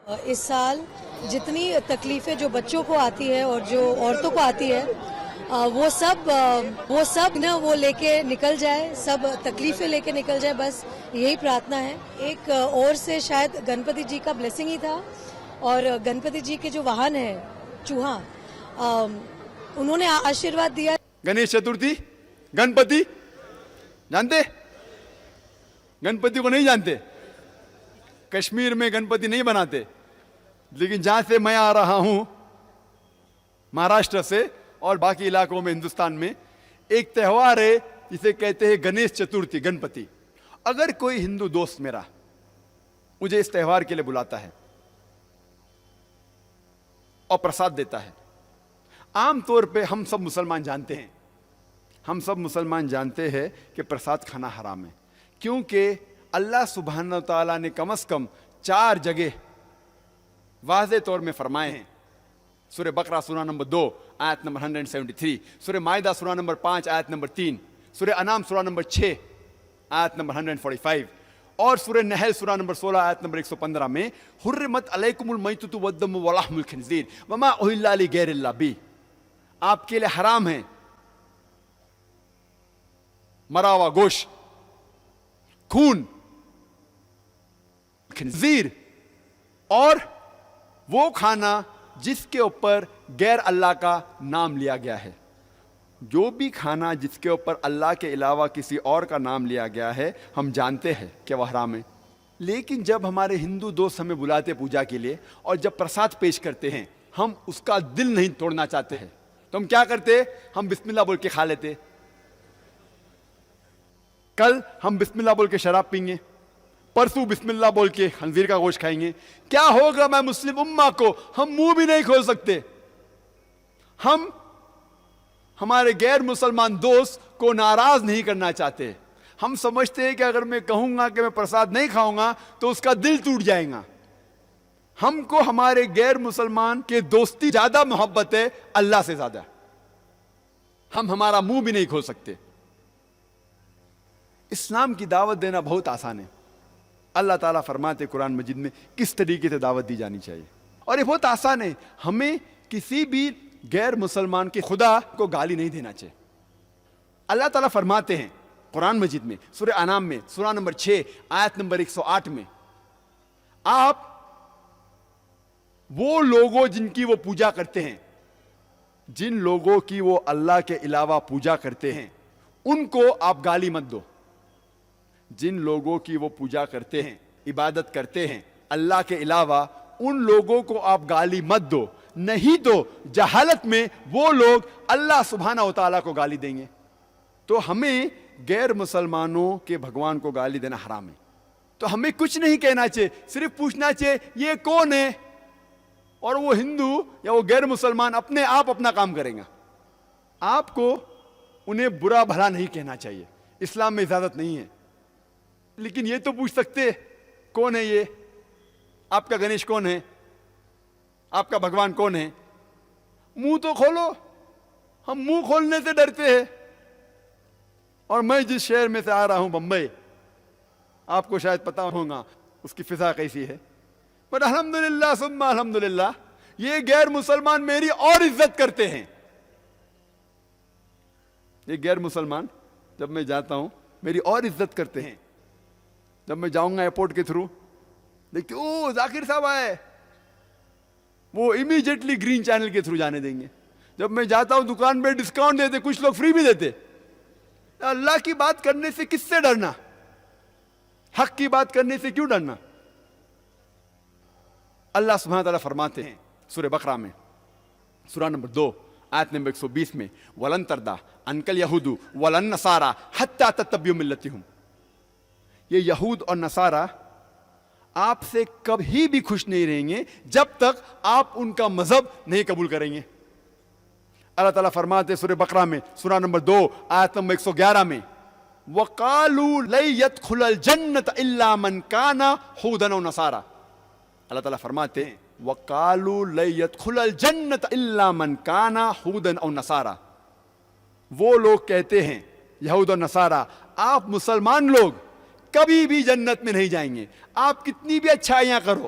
اس سال جتنی تکلیفیں جو بچوں کو آتی ہے اور جو عورتوں کو آتی ہے وہ سب نا وہ لے کے نکل جائے، سب تکلیفیں لے کے نکل جائے، بس یہی پرارتھنا ہے۔ ایک اور سے شاید گنپتی جی کا بلیسنگ ہی تھا، اور گنپتی جی کے جو واہن ہے چوہا، انہوں نے آشیرواد دیا۔ گنیش چترتھی، گنپتی جانتے؟ گنپتی کو نہیں جانتے؟ کشمیر میں گنپتی نہیں بناتے، لیکن جہاں سے میں آ رہا ہوں مہاراشٹر سے اور باقی علاقوں میں ہندوستان میں ایک تہوار ہے جسے کہتے ہیں گنیش چترتھی، گنپتی۔ اگر کوئی ہندو دوست میرا مجھے اس تہوار کے لیے بلاتا ہے اور پرساد دیتا ہے، عام طور پہ ہم سب مسلمان جانتے ہیں کہ پرساد کھانا حرام ہے، کیونکہ اللہ سبحانہ و تعالیٰ نے کم از کم 4 جگہ واضح طور میں فرمائے ہیں۔ سورہ بقرہ سورہ نمبر 2 آیت نمبر 173، سورہ مائدہ سورہ نمبر 5 آیت نمبر 3، سورہ انعام سورہ نمبر 6 آیت نمبر 145، اور سورہ نحل سورہ نمبر 16 آیت نمبر 115 میں حرمت علیکم المیتۃ والدم ولحم الخنزیر وما اہل لغیر اللہ بہ، آپ کے لیے حرام ہے مرا ہوا گوشت، خون، خنزیر، اور وہ کھانا جس کے اوپر غیر اللہ کا نام لیا گیا ہے۔ جو بھی کھانا جس کے اوپر اللہ کے علاوہ کسی اور کا نام لیا گیا ہے، ہم جانتے ہیں کہ وہ حرام ہے، لیکن جب ہمارے ہندو دوست ہمیں بلاتے پوجا کے لیے اور جب پرساد پیش کرتے ہیں، ہم اس کا دل نہیں توڑنا چاہتے ہیں، تو ہم کیا کرتے؟ ہم بسم اللہ بول کے کھا لیتے۔ کل ہم بسم اللہ بول کے شراب پئیں گے، پرسوں بسم اللہ بول کے خنزیر کا گوشت کھائیں گے۔ کیا ہوگا میں مسلم امہ کو ہم منہ بھی نہیں کھول سکتے۔ ہم ہمارے غیر مسلمان دوست کو ناراض نہیں کرنا چاہتے، ہم سمجھتے ہیں کہ اگر میں کہوں گا کہ میں پرساد نہیں کھاؤں گا تو اس کا دل ٹوٹ جائے گا۔ ہم کو ہمارے غیر مسلمان کے دوستی زیادہ محبت ہے اللہ سے زیادہ، ہم ہمارا منہ بھی نہیں کھول سکتے۔ اسلام کی دعوت دینا بہت آسان ہے۔ اللہ تعالیٰ فرماتے قرآن مجید میں کس طریقے سے دعوت دی جانی چاہیے، اور یہ بہت آسان ہے۔ ہمیں کسی بھی غیر مسلمان کے خدا کو گالی نہیں دینا چاہیے۔ اللہ تعالیٰ فرماتے ہیں قرآن مجید میں سورہ انعام میں سورہ نمبر 6 آیت نمبر 108 میں، آپ وہ لوگوں جن کی وہ پوجا کرتے ہیں، جن لوگوں کی وہ اللہ کے علاوہ پوجا کرتے ہیں، ان کو آپ گالی مت دو۔ جن لوگوں کی وہ پوجا کرتے ہیں، عبادت کرتے ہیں اللہ کے علاوہ، ان لوگوں کو آپ گالی مت دو، نہیں تو جہالت میں وہ لوگ اللہ سبحانہ و تعالیٰ کو گالی دیں گے۔ تو ہمیں غیر مسلمانوں کے بھگوان کو گالی دینا حرام ہے۔ تو ہمیں کچھ نہیں کہنا چاہیے، صرف پوچھنا چاہیے یہ کون ہے، اور وہ ہندو یا وہ غیر مسلمان اپنے آپ اپنا کام کریں گا۔ آپ کو انہیں برا بھلا نہیں کہنا چاہیے، اسلام میں اجازت نہیں ہے، لیکن یہ تو پوچھ سکتے کون ہے یہ، آپ کا گنیش کون ہے، آپ کا بھگوان کون ہے۔ منہ تو کھولو، ہم منہ کھولنے سے ڈرتے ہیں۔ اور میں جس شہر میں سے آ رہا ہوں بمبئی، آپ کو شاید پتا ہوگا اس کی فضا کیسی ہے، پر الحمدللہ ثم الحمدللہ یہ غیر مسلمان میری اور عزت کرتے ہیں۔ یہ غیر مسلمان جب میں جاتا ہوں میری اور عزت کرتے ہیں۔ جب میں جاؤں گا ایئرپورٹ کے تھرو، دیکھتے او ذاکر صاحب آئے، وہ امیجیٹلی گرین چینل کے تھرو جانے دیں گے۔ جب میں جاتا ہوں دکان پہ ڈسکاؤنٹ دیتے، کچھ لوگ فری بھی دیتے۔ اللہ کی بات کرنے سے کس سے ڈرنا، حق کی بات کرنے سے کیوں ڈرنا۔ اللہ سبحانہ تعالیٰ فرماتے ہیں سورہ بقرہ میں سورہ نمبر 2 آیت نمبر 120 میں، وَلَن تَرْضَىٰ عَنْكَ الْيَهُودُ وَلَا النَّصَارَىٰ حَتَّىٰ تَتَّبِعَ مِلَّتَهُمْ۔ یہ یہود اور نصارہ آپ سے کبھی بھی خوش نہیں رہیں گے جب تک آپ ان کا مذہب نہیں قبول کریں گے۔ اللہ تعالیٰ فرماتے سورہ بقرہ میں سورہ نمبر 2 آیت نمبر 111 میں، وَقَالُوا لَن يَدْخُلَ الْجَنَّةَ إِلَّا مَنْ كَانَ هُودًا أَوْ نَصَارَىٰ۔ اللہ تعالیٰ فرماتے ہیں وَقَالُوا لَن يَدْخُلَ الْجَنَّةَ إِلَّا مَنْ كَانَ هُودًا أَوْ نَصَارَىٰ۔ وہ لوگ کہتے ہیں یہود اور نصارہ، آپ مسلمان لوگ کبھی بھی جنت میں نہیں جائیں گے، آپ کتنی بھی اچھائیاں کرو،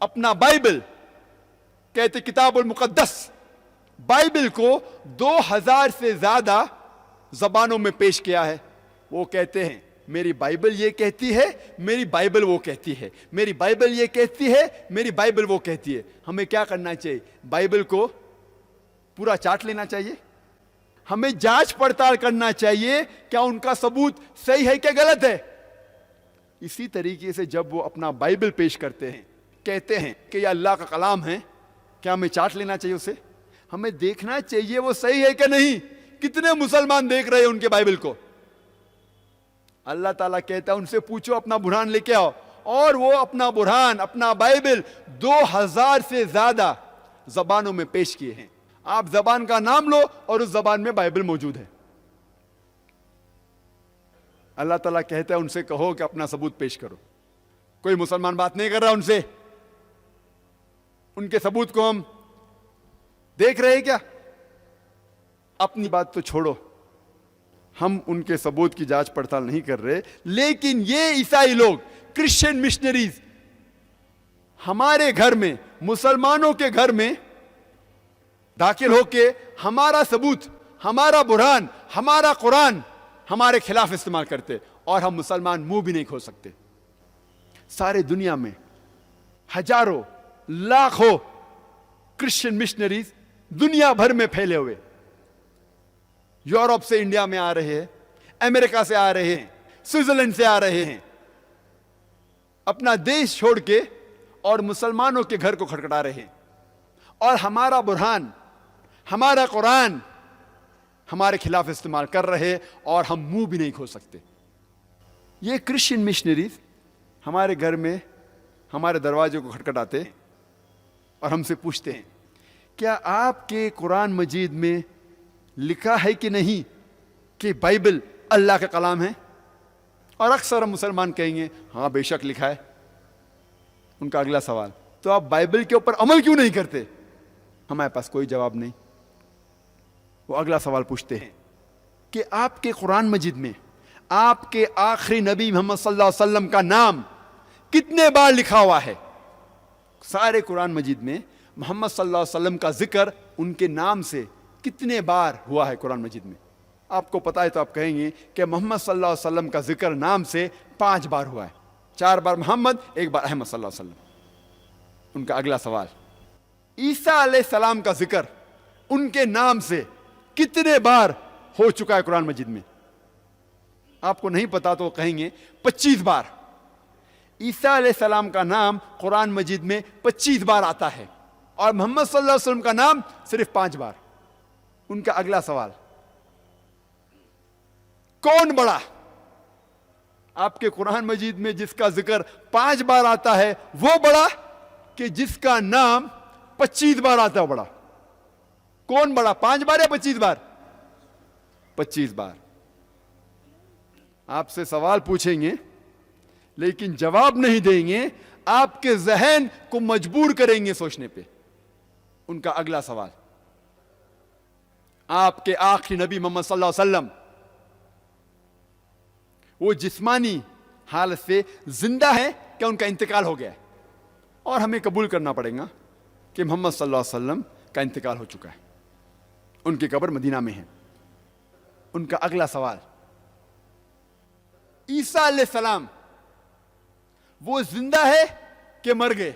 اپنا بائبل، کہتے کتاب المقدس، بائبل کو 2000 سے زیادہ زبانوں میں پیش کیا ہے. وہ کہتے ہیں میری بائبل یہ کہتی ہے، میری بائبل وہ کہتی ہے، میری بائبل یہ کہتی ہے، میری بائبل وہ کہتی ہے. ہمیں کیا کرنا چاہیے؟ بائبل کو پورا چاٹ لینا چاہیے. ہمیں جانچ پڑتال کرنا چاہیے کیا ان کا ثبوت صحیح ہے کہ غلط ہے. اسی طریقے سے جب وہ اپنا بائبل پیش کرتے ہیں، کہتے ہیں کہ یہ اللہ کا کلام ہے، کیا ہمیں چاٹ لینا چاہیے اسے؟ ہمیں دیکھنا چاہیے وہ صحیح ہے کہ نہیں. کتنے مسلمان دیکھ رہے ہیں ان کے بائبل کو؟ اللہ تعالیٰ کہتا ہے ان سے پوچھو اپنا برہان لے کے آؤ. اور وہ اپنا برہان، اپنا بائبل 2000 سے زیادہ زبانوں میں پیش کیے ہیں. آپ زبان کا نام لو اور اس زبان میں بائبل موجود ہے. اللہ تعالیٰ کہتا ہے ان سے کہو کہ اپنا ثبوت پیش کرو. کوئی مسلمان بات نہیں کر رہا ان سے. ان کے ثبوت کو ہم دیکھ رہے ہیں کیا؟ اپنی بات تو چھوڑو، ہم ان کے ثبوت کی جانچ پڑتال نہیں کر رہے. لیکن یہ عیسائی لوگ، کرسچن مشنریز، ہمارے گھر میں، مسلمانوں کے گھر میں داخل ہو کے ہمارا ثبوت، ہمارا برہان، ہمارا قرآن ہمارے خلاف استعمال کرتے، اور ہم مسلمان منہ بھی نہیں کھول سکتے. سارے دنیا میں ہزاروں لاکھوں کرسچن مشنریز دنیا بھر میں پھیلے ہوئے، یورپ سے انڈیا میں آ رہے ہیں، امریکہ سے آ رہے ہیں، سوئٹزرلینڈ سے آ رہے ہیں، اپنا دیش چھوڑ کے اور مسلمانوں کے گھر کو کھٹکھٹا رہے ہیں. اور ہمارا برہان، ہمارا قرآن ہمارے خلاف استعمال کر رہے، اور ہم منہ بھی نہیں کھول سکتے. یہ کرسچن مشنریز ہمارے گھر میں ہمارے دروازے کو کھٹکھٹاتے اور ہم سے پوچھتے ہیں کیا آپ کے قرآن مجید میں لکھا ہے کہ نہیں کہ بائبل اللہ کا کلام ہے؟ اور اکثر ہم مسلمان کہیں گے ہاں بے شک لکھا ہے. ان کا اگلا سوال، تو آپ بائبل کے اوپر عمل کیوں نہیں کرتے؟ ہمارے پاس کوئی جواب نہیں. وہ اگلا سوال پوچھتے ہیں کہ آپ کے قرآن مجید میں آپ کے آخری نبی محمد صلی اللہ علیہ وسلم کا نام کتنے بار لکھا ہوا ہے؟ سارے قرآن مجید میں محمد صلی اللہ علیہ وسلم کا ذکر ان کے نام سے کتنے بار ہوا ہے قرآن مجید میں؟ آپ کو پتا ہے تو آپ کہیں گے کہ محمد صلی اللہ علیہ وسلم کا ذکر نام سے 5 بار ہوا ہے. 4 بار محمد، 1 بار احمد صلی اللہ علیہ وسلم. ان کا اگلا سوال، عیسیٰ علیہ السلام کا ذکر ان کے نام سے کتنے بار ہو چکا ہے قرآن مجید میں؟ آپ کو نہیں پتا تو کہیں گے 25 بار. عیسیٰ علیہ السلام کا نام قرآن مجید میں 25 بار آتا ہے، اور محمد صلی اللہ علیہ وسلم کا نام صرف 5 بار. ان کا اگلا سوال، کون بڑا؟ آپ کے قرآن مجید میں جس کا ذکر 5 بار آتا ہے وہ بڑا، کہ جس کا نام 25 بار آتا ہے بڑا؟ کون بڑا، 5 بار یا 25 بار؟ 25 بار. آپ سے سوال پوچھیں گے لیکن جواب نہیں دیں گے، آپ کے ذہن کو مجبور کریں گے سوچنے پہ. ان کا اگلا سوال، آپ کے آخری نبی محمد صلی اللہ علیہ وسلم وہ جسمانی حالت سے زندہ ہے کیا ان کا انتقال ہو گیا ہے؟ اور ہمیں قبول کرنا پڑے گا کہ محمد صلی اللہ علیہ وسلم کا انتقال ہو چکا ہے، ان کی قبر مدینہ میں ہے. ان کا اگلا سوال، عیسیٰ علیہ السلام وہ زندہ ہے کہ مر گئے؟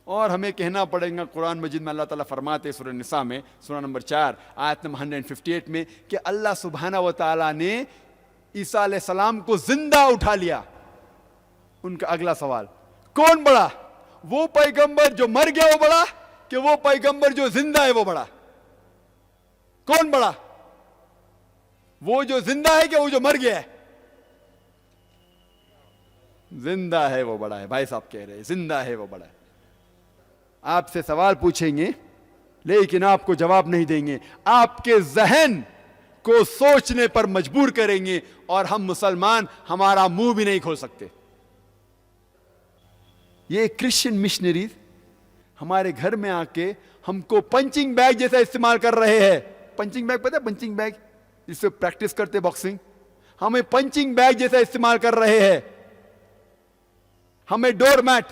اور ہمیں کہنا پڑے گا قرآن مجید میں اللہ تعالیٰ فرماتے سورہ نساء میں سورہ نمبر 4 آیت نمبر 158 میں کہ اللہ سبحانہ و تعالیٰ نے عیسیٰ علیہ السلام کو زندہ اٹھا لیا. ان کا اگلا سوال، کون بڑا، وہ پیغمبر جو مر گیا وہ بڑا کہ وہ پیغمبر جو زندہ ہے وہ بڑا؟ کون بڑا، وہ جو زندہ ہے کہ وہ جو مر گیا ہے؟ زندہ ہے وہ بڑا ہے. بھائی صاحب کہہ رہے ہیں زندہ ہے وہ بڑا ہے. آپ سے سوال پوچھیں گے لیکن آپ کو جواب نہیں دیں گے، آپ کے ذہن کو سوچنے پر مجبور کریں گے، اور ہم مسلمان ہمارا منہ بھی نہیں کھول سکتے. یہ کرسچن مشنریز ہمارے گھر میں آ کے ہم کو پنچنگ بیگ جیسا استعمال کر رہے ہیں. پنچنگ بیگ پتہ ہے؟ پنچنگ بیگ جس سے پریکٹس کرتے باکسنگ، ہمیں پنچنگ بیگ جیسا استعمال کر رہے ہیں. ہمیں door mat,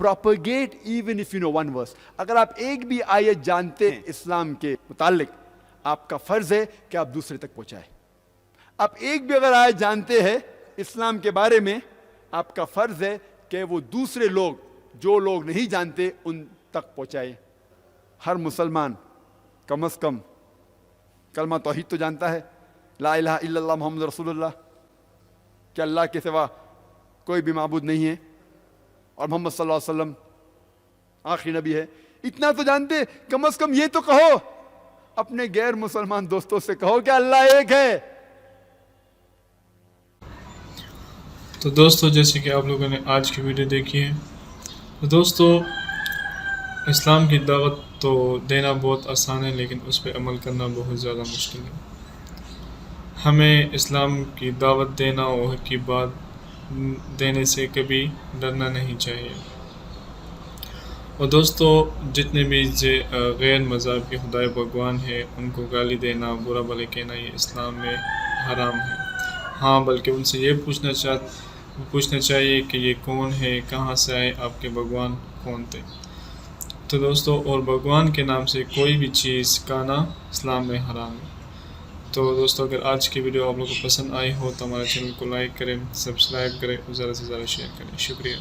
propagate even if you know one verse. اگر آپ ایک بھی آیت جانتے ہیں اسلام کے متعلق، آپ کا فرض ہے کہ آپ دوسرے تک پہنچائیں. آپ ایک بھی اگر آیت جانتے ہیں اسلام کے بارے میں، آپ کا فرض ہے کہ وہ دوسرے لوگ جو لوگ نہیں جانتے ان تک پہنچائیں. ہر مسلمان کم از کم کلمہ توحید تو جانتا ہے، لا الہ الا اللہ محمد رسول اللہ، کہ اللہ کے سوا کوئی بھی معبود نہیں ہے اور محمد صلی اللہ علیہ وسلم آخری نبی ہے. اتنا تو جانتے، کم از کم یہ تو کہو، اپنے غیر مسلمان دوستوں سے کہو کہ اللہ ایک ہے. تو دوستو، جیسے کہ آپ لوگوں نے آج کی ویڈیو دیکھی ہے، تو دوستو اسلام کی دعوت تو دینا بہت آسان ہے، لیکن اس پہ عمل کرنا بہت زیادہ مشکل ہے. ہمیں اسلام کی دعوت دینا اور حق کی بات دینے سے کبھی ڈرنا نہیں چاہیے. اور دوستو، جتنے بھی غیر مذہب کے خدائے بھگوان ہیں ان کو گالی دینا، برا بھلا کہنا، یہ اسلام میں حرام ہے. ہاں، بلکہ ان سے یہ پوچھنا چاہیے کہ یہ کون ہے، کہاں سے آئے، آپ کے بھگوان کون تھے. تو دوستو، اور بھگوان کے نام سے کوئی بھی چیز کھانا اسلام میں حرام ہے. تو دوستو، اگر آج کی ویڈیو آپ لوگوں کو پسند آئی ہو تو ہمارے چینل کو لائک کریں، سبسکرائب کریں اور زیادہ سے زیادہ شیئر کریں. شکریہ.